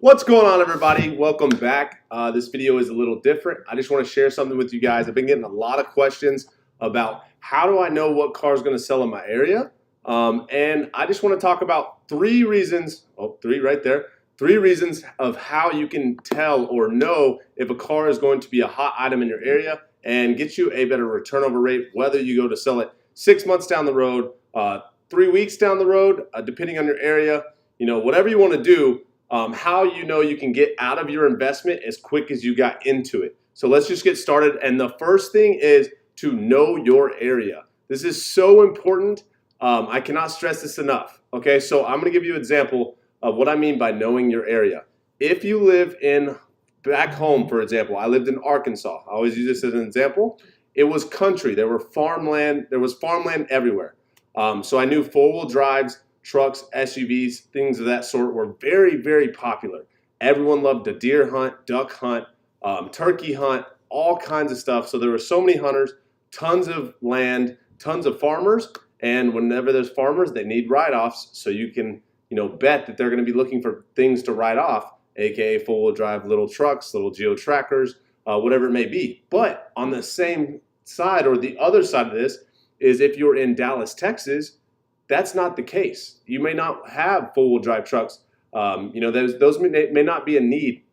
What's going on, everybody? Welcome back. This video is a little different. I just want to share something with you guys. I've been getting a lot of questions about how do I know what car is going to sell in my area. And I just want to talk about three reasons, three right there, three reasons of how you can tell or know if a car is going to be a hot item in your area and get you a better turnover rate, whether you go to sell it 6 months down the road, 3 weeks down the road, depending on your area, whatever you want to do. How you know you can get out of your investment as quick as you got into it. So let's just get started. And the first thing is to know your area. This is so important. I cannot stress this enough. Okay, so I'm going to give you an example of what I mean by knowing your area. If you live back home, for example, I lived in Arkansas. I always use this as an example. It was country. There was farmland everywhere. So I knew four-wheel drives, trucks, SUVs, things of that sort were very, very popular. Everyone loved to deer hunt, duck hunt, turkey hunt, all kinds of stuff. So there were so many hunters, tons of land, tons of farmers. And whenever there's farmers, they need write-offs. So you can, bet that they're going to be looking for things to write off, aka four-wheel drive little trucks, little geo trackers, whatever it may be. But on the same side or the other side of this is if you're in Dallas, Texas, that's not the case. You may not have four-wheel drive trucks. Those may not be a need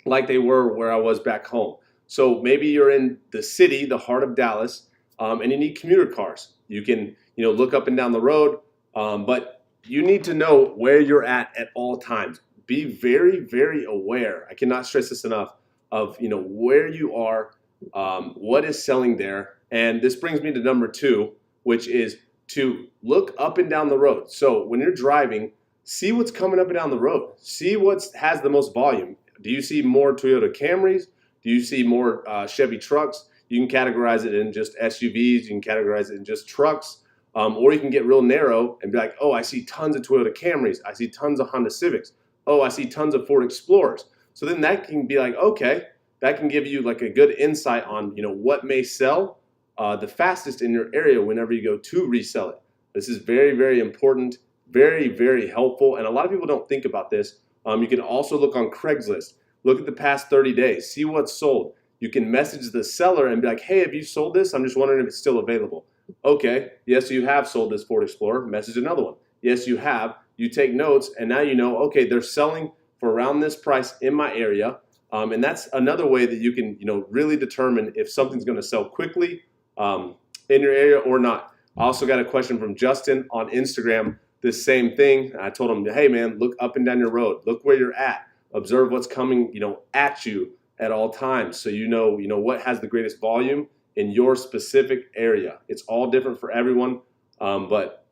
like they were where I was back home. So maybe you're in the city, the heart of Dallas, and you need commuter cars. You can, look up and down the road, but you need to know where you're at all times. Be very, very aware. I cannot stress this enough of, where you are, what is selling there. And this brings me to number two, which is to look up and down the road. So when you're driving, see what's coming up and down the road. See what has the most volume. Do you see more Toyota Camrys? Do you see more Chevy trucks? You can categorize it in just SUVs. You can categorize it in just trucks. Or you can get real narrow and be like, oh, I see tons of Toyota Camrys. I see tons of Honda Civics. Oh, I see tons of Ford Explorers. So then that can be like, okay, that can give you like a good insight on, what may sell the fastest in your area whenever you go to resell it. This is very, very important, very, very helpful, and a lot of people don't think about this. You can also look on Craigslist. Look at the past 30 days. See what's sold. You can message the seller and be like, hey, have you sold this? I'm just wondering if it's still available. Okay, yes, you have sold this Ford Explorer. Message another one. Yes, you have. You take notes, and now you know, okay, they're selling for around this price in my area, and that's another way that you can, really determine if something's going to sell quickly in your area or not. I also got a question from Justin on Instagram, this same thing. I told him, hey man, look up and down your road, look where you're at, observe what's coming, at you at all times. So you know what has the greatest volume in your specific area. It's all different for everyone, but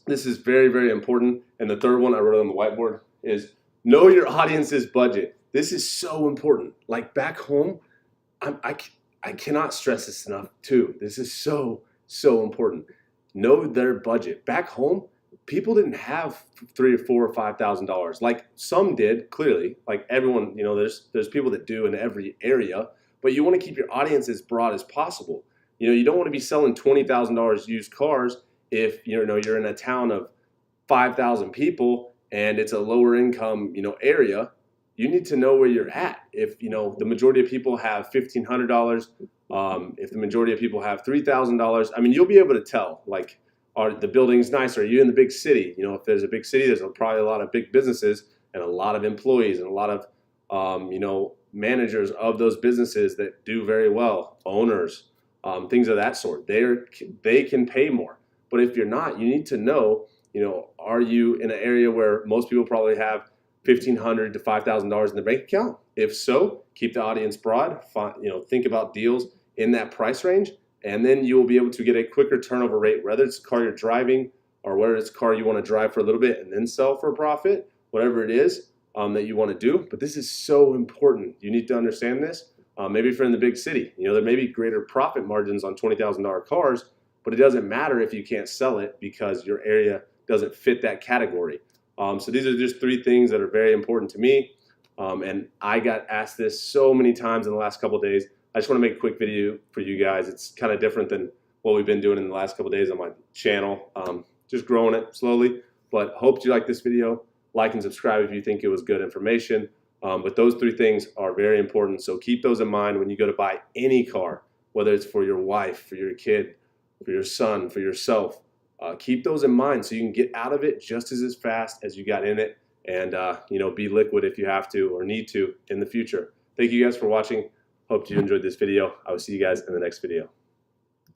this is very, very important. And the third one I wrote on the whiteboard is know your audience's budget. This is so important. Like back home, I cannot stress this enough too. This is so, so important. Know their budget. Back home, people didn't have $3,000 or $4,000 or $5,000. Like some did, clearly. Like everyone, there's people that do in every area. But you want to keep your audience as broad as possible. You don't want to be selling $20,000 used cars if you're in a town of 5,000 people and it's a lower income area. You need to know where you're at. If the majority of people have $1,500, if the majority of people have $3,000, I mean, you'll be able to tell. Like, are the buildings nice? Are you in the big city? If there's a big city, there's probably a lot of big businesses and a lot of employees and a lot of managers of those businesses that do very well, owners, things of that sort. They can pay more. But if you're not, you need to know. Are you in an area where most people probably have $1,500 to $5,000 in the bank account? If so, keep the audience broad. Think about deals in that price range, and then you will be able to get a quicker turnover rate, whether it's a car you're driving or whether it's a car you want to drive for a little bit and then sell for a profit, whatever it is that you want to do. But this is so important. You need to understand this. Maybe if you're in the big city, there may be greater profit margins on $20,000 cars, but it doesn't matter if you can't sell it because your area doesn't fit that category. So these are just three things that are very important to me. And I got asked this so many times in the last couple of days. I just want to make a quick video for you guys. It's kind of different than what we've been doing in the last couple of days on my channel. Just growing it slowly, but hope you like this video. Like and subscribe if you think it was good information. But those 3 things are very important. So keep those in mind when you go to buy any car, whether it's for your wife, for your kid, for your son, for yourself. Keep those in mind so you can get out of it just as fast as you got in it, and be liquid if you have to or need to in the future. Thank you guys for watching. Hope you enjoyed this video. I will see you guys in the next video.